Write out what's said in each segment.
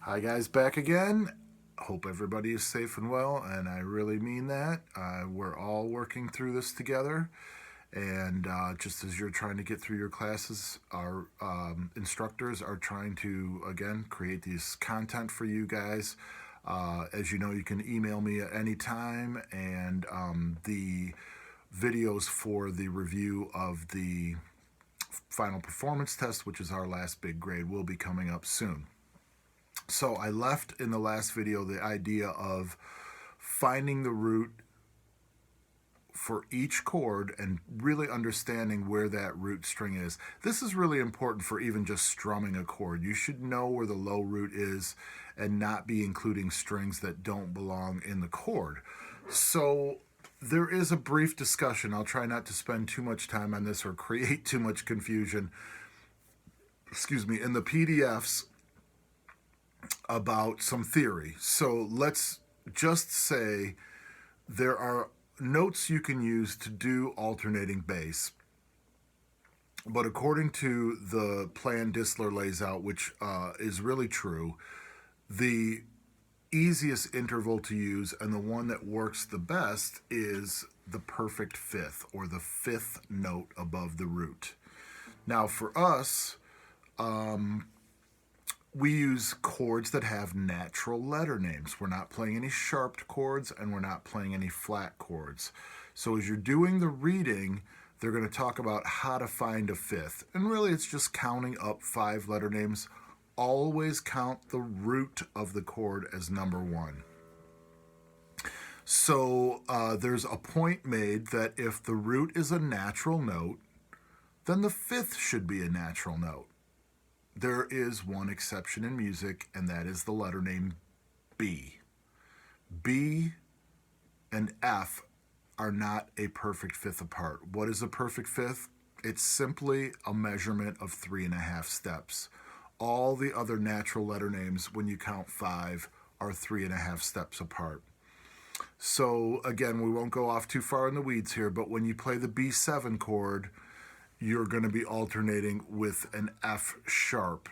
Hi guys, back again. Hope everybody is safe and well, and I really mean that. We're all working through this together, and just as you're trying to get through your classes, our instructors are trying to, again, create these content for you guys. As you know, you can email me at any time, and the videos for the review of the final performance test, which is our last big grade, will be coming up soon. So I left in the last video the idea of finding the root for each chord and really understanding where that root string is. This is really important for even just strumming a chord. You should know where the low root is and not be including strings that don't belong in the chord. So there is a brief discussion. I'll try not to spend too much time on this or create too much confusion. In the PDFs about some theory. So let's just say there are notes you can use to do alternating bass. But according to the plan Disler lays out, which is really true, the easiest interval to use and the one that works the best is the perfect fifth, or the fifth note above the root. Now for us, we use chords that have natural letter names. We're not playing any sharped chords, and we're not playing any flat chords. So as you're doing the reading, they're going to talk about how to find a fifth. And really, it's just counting up 5 letter names. Always count the root of the chord as number 1. So there's a point made that if the root is a natural note, then the fifth should be a natural note. There is one exception in music, and that is the letter name B. B and F are not a perfect fifth apart. What is a perfect fifth? It's simply a measurement of 3.5 steps. All the other natural letter names, when you count 5, are 3.5 steps apart. So again, we won't go off too far in the weeds here, but when you play the B7 chord, you're going to be alternating with an F sharp.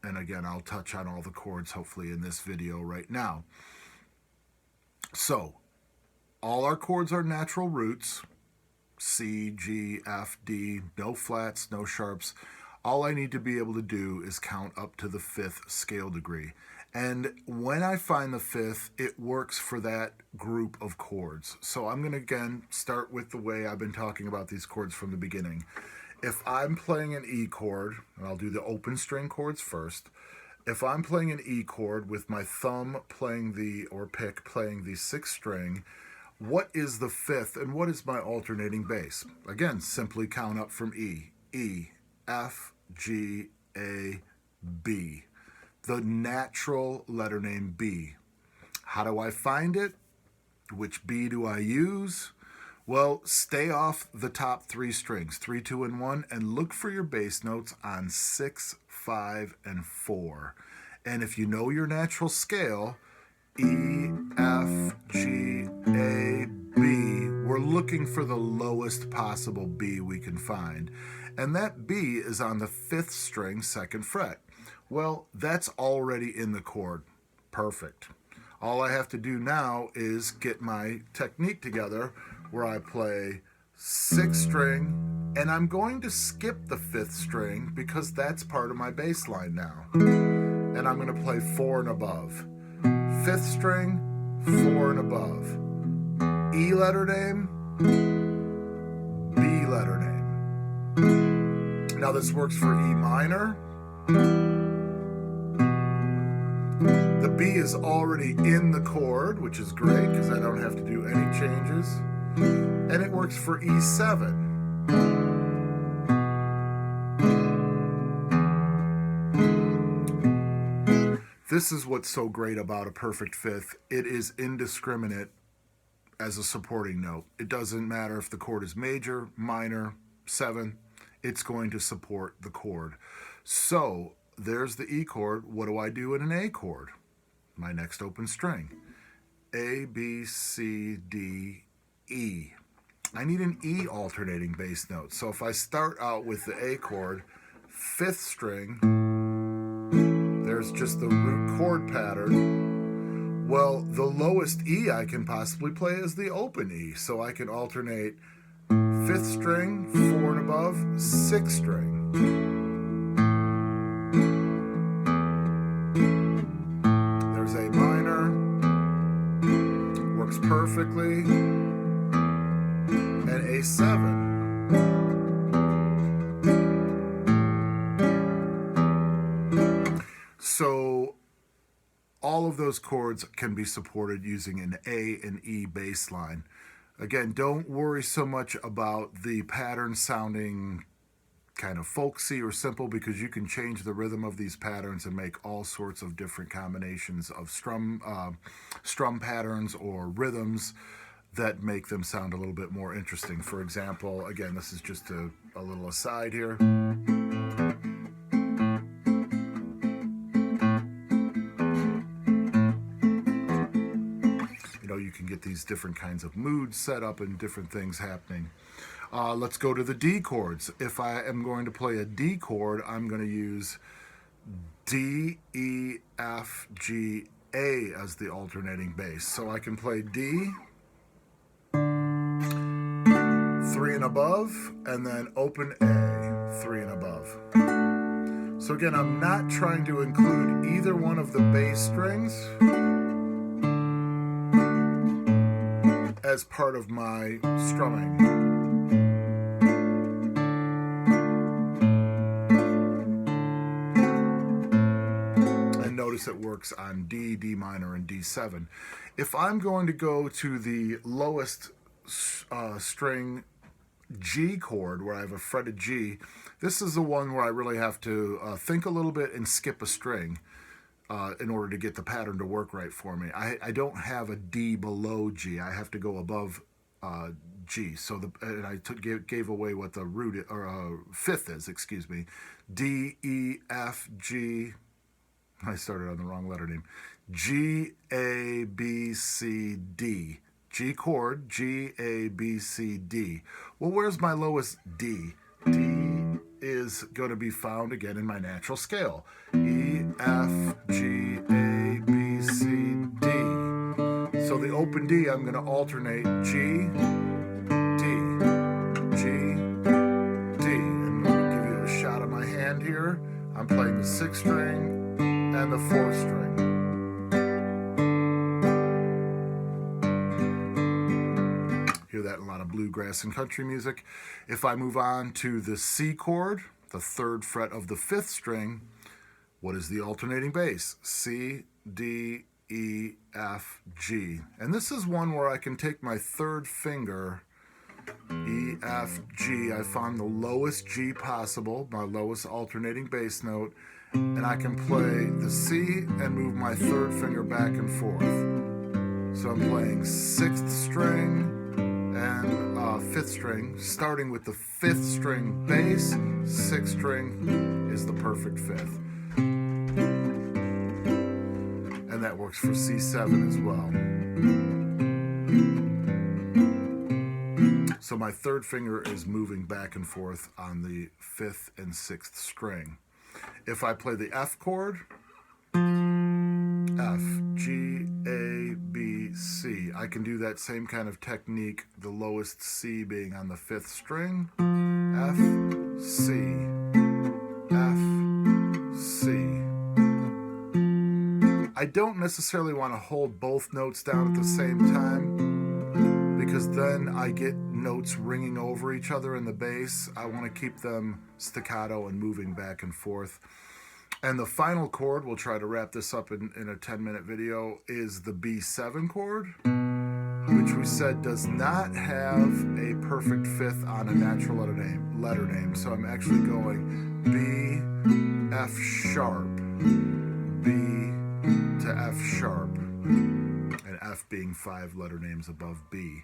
And again, I'll touch on all the chords hopefully in this video right now. So, all our chords are natural roots. C, G, F, D, no flats, no sharps. All I need to be able to do is count up to the 5th scale degree. And when I find the 5th, it works for that group of chords. So I'm going to again start with the way I've been talking about these chords from the beginning. If I'm playing an E chord, and I'll do the open string chords first. If I'm playing an E chord with my thumb playing or pick playing the 6th string, what is the 5th and what is my alternating bass? Again, simply count up from E. E, F, G, A, B. The natural letter name B. How do I find it? Which B do I use? Well, stay off the top 3 strings, 3, 2, and 1, and look for your bass notes on 6, 5, and 4. And if you know your natural scale, E, F, G, A, B, we're looking for the lowest possible B we can find. And that B is on the 5th string, 2nd fret. Well, that's already in the chord. Perfect. All I have to do now is get my technique together where I play 6th string, and I'm going to skip the 5th string because that's part of my bass line now. And I'm going to play 4 and above. 5th string, 4 and above. E letter name, B letter name. Now this works for E minor. The B is already in the chord, which is great because I don't have to do any changes. And it works for E7. This is what's so great about a perfect fifth. It is indiscriminate as a supporting note. It doesn't matter if the chord is major, minor, 7, it's going to support the chord. So there's the E chord. What do I do in an A chord? My next open string. A, B, C, D, E. I need an E alternating bass note. So if I start out with the A chord, 5th string, there's just the root chord pattern. Well, the lowest E I can possibly play is the open E, so I can alternate 5th string, 4 and above, 6th string. There's A minor, works perfectly, and A7. So all of those chords can be supported using an A and E bass line. Again, don't worry so much about the pattern sounding kind of folksy or simple, because you can change the rhythm of these patterns and make all sorts of different combinations of strum patterns or rhythms that make them sound a little bit more interesting. For example, again, this is just a little aside here. You can get these different kinds of moods set up and different things happening. Let's go to the D chords. If I am going to play a D chord, I'm going to use D, E, F, G, A as the alternating bass. So I can play D, 3 and above, and then open A, 3 and above. So again, I'm not trying to include either one of the bass strings as part of my strumming. And notice it works on D, D minor, and D7. If I'm going to go to the lowest string G chord, where I have a fretted G, this is the one where I really have to think a little bit and skip a string in order to get the pattern to work right for me. I don't have a D below G. I have to go above G. So and I gave away what the root or fifth is. Excuse me. D, E, F, G. I started on the wrong letter name. G, A, B, C, D. G chord, G, A, B, C, D. Well, where's my lowest D? D is going to be found again in my natural scale. E, F, G, A, B, C, D. So the open D, I'm going to alternate G, D, G, D. And let me give you a shot of my hand here. I'm playing the 6th string and the 4th string. Hear that in a lot of bluegrass and country music. If I move on to the C chord, the 3rd fret of the 5th string, what is the alternating bass? C, D, E, F, G. And this is one where I can take my 3rd finger, E, F, G. I found the lowest G possible, my lowest alternating bass note, and I can play the C and move my 3rd finger back and forth. So I'm playing 6th string and 5th string, starting with the 5th string bass. 6th string is the perfect 5th. And that works for C7 as well. So my 3rd finger is moving back and forth on the 5th and 6th string. If I play the F chord, F, G, A, B, C. I can do that same kind of technique, the lowest C being on the 5th string. F, C, F, C. I don't necessarily want to hold both notes down at the same time, because then I get notes ringing over each other in the bass. I want to keep them staccato and moving back and forth. And the final chord, we'll try to wrap this up in a 10-minute video, is the B7 chord, which we said does not have a perfect 5th on a natural letter name. So I'm actually going B, F sharp, B to F sharp, and F being 5 letter names above B.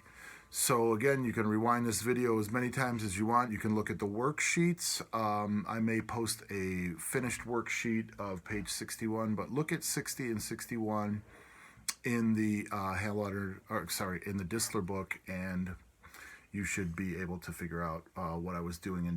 So again, you can rewind this video as many times as you want. You can look at the worksheets. I may post a finished worksheet of page 61, but look at 60 and 61 in the in the Disler book, and you should be able to figure out what I was doing in